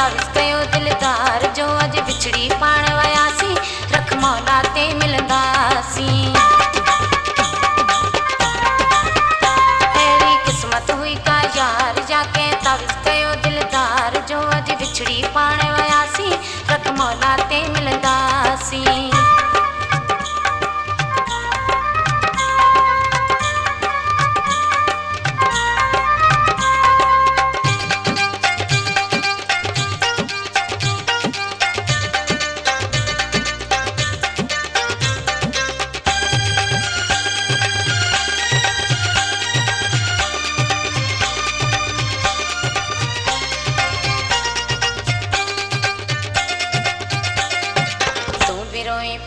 तावीज़ कयो दिलदार जो अज बिछड़ी पाण वयासी रख मौला ते मिलंदासी। अहिड़ी किस्मत हुई का यार जाके तावीज़ कयो दिलदार जो अज बिछड़ी पाण वयासी रख मौला ते मिलंदासी।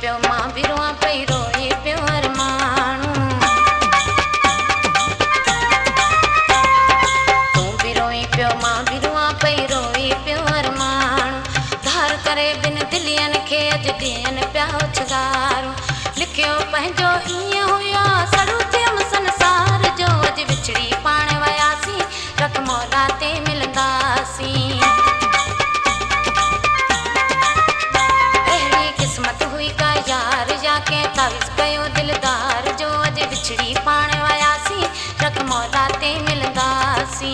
प्यो मां भी रोआ पई रोए पियो हर माण्हू तूं भी रोई पियो मां भी रोआ पई रोए पियो हर माण्हू धार करे बिन दिलियन खे अॼु ॾियनि पिया उछगारूं लिखियो पंहिंजो ईअं हुयो सड़ू थियमि संसार जो अॼु विछड़ी पाण वयासीं रख मौला ते मिलंदासीं। यार जाके तावीज़ कयो दिलदार जो अज बिछड़ी पाण वयासी रख मौला ते मिलंदासी।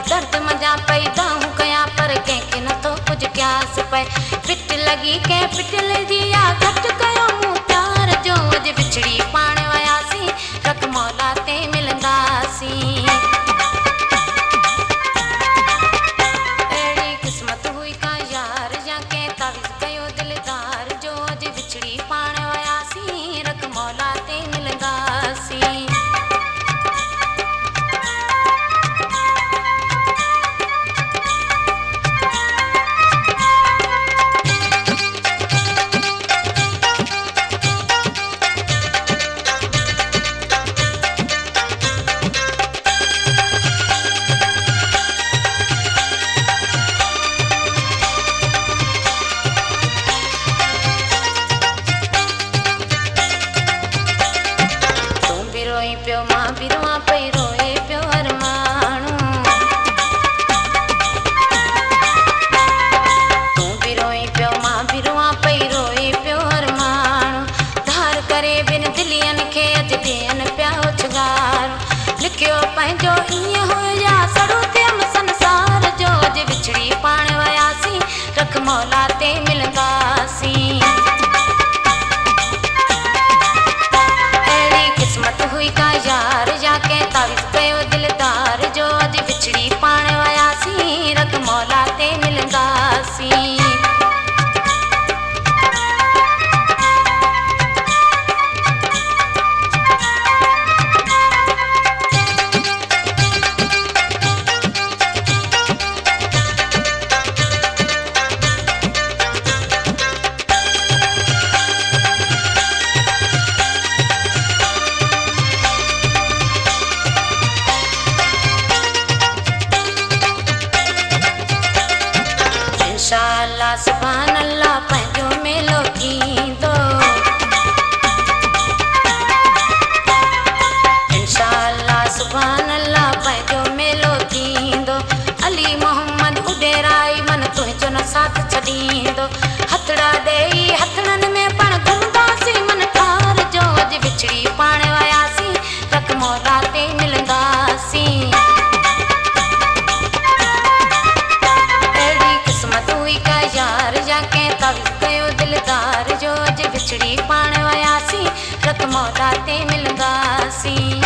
दर्द मजा पई दाहूं कया पर कंहिंखे नथो कुझु क्यास पए पिट लगी के पिटल जी या घट कयो मूं प्यार जो अॼु बिछड़ी पाण वयासीं रख मौला ते मिलंदासीं। अहिड़ी किस्मत हुई का यार जाके तावीज़ कयो दिलदार जो अॼु बिछड़ी पाण वयासीं रख मौला ते मिलंदासीं। प्यो मां भी रोआ पई रोए पियो हर माण्हू तूं भी रोई पियो मां भी रोआ पई रोए पियो हर माण्हू धार करे बिन दिलियन खे अॼु ॾियनि पिया उछगारूं लिखियो पंहिंजो ईअं हुया सड़ू थियमि संसार जो अॼु बिछड़ी पाण वयासीं रख मौला ते मिलंदासीं। हुई का यार जाके तावीज़ कयो दिलदार जो अॼु बिछड़ी पाण वयासीं रख मौला ते मिलंदासीं। इंशाअल्लाह सुभान अल्लाह पंहिंजो मेलो थींदो इंशाअल्लाह सुभान अल्लाह पंहिंजो मेलो थींदो अली मोहम्मद उडेराई मन तुंहिंजो न साथ छॾींदो हथड़ा ॾेई हथड़नि में पाण घुमंदासीं मन ठार जो अॼु बिछड़ी पाण वयासीं रख मौला ते मिलंदासीं। यार जाके तावीज़ कयो दिलदार जो अॼु बिछड़ी पाण वयासीं रख मौला ते मिलंदासीं।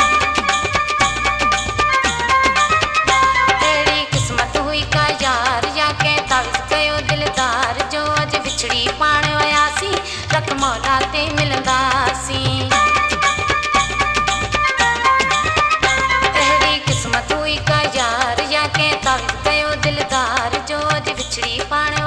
अहिड़ी किस्मत हुई का यार जाके तावीज़ कयो दिलदार जो अॼु बिछड़ी पाण वयासीं राते मिलंदासीं। अहिड़ी क़िस्मत हुई का यार या कंहिं तारीफ़ कयो दिलदार जो अॼु विछड़ी पाण